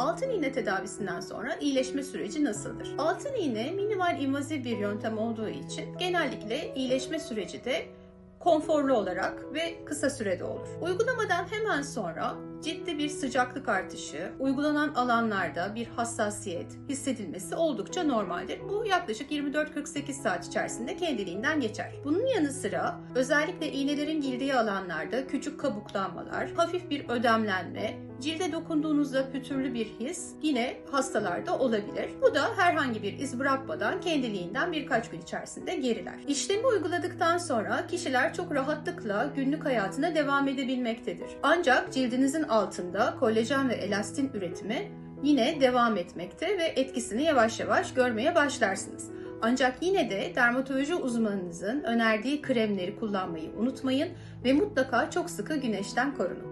Altın iğne tedavisinden sonra iyileşme süreci nasıldır? Altın iğne minimal invaziv bir yöntem olduğu için genellikle iyileşme süreci de konforlu olarak ve kısa sürede olur. Uygulamadan hemen sonra ciddi bir sıcaklık artışı, uygulanan alanlarda bir hassasiyet hissedilmesi oldukça normaldir. Bu yaklaşık 24-48 saat içerisinde kendiliğinden geçer. Bunun yanı sıra özellikle iğnelerin girdiği alanlarda küçük kabuklanmalar, hafif bir ödemlenme, cilde dokunduğunuzda pütürlü bir his yine hastalarda olabilir. Bu da herhangi bir iz bırakmadan kendiliğinden birkaç gün içerisinde geriler. İşlemi uyguladıktan sonra kişiler çok rahatlıkla günlük hayatına devam edebilmektedir. Ancak cildinizin altında kolajen ve elastin üretimi yine devam etmekte ve etkisini yavaş yavaş görmeye başlarsınız. Ancak yine de dermatoloji uzmanınızın önerdiği kremleri kullanmayı unutmayın ve mutlaka çok sıkı güneşten korunun.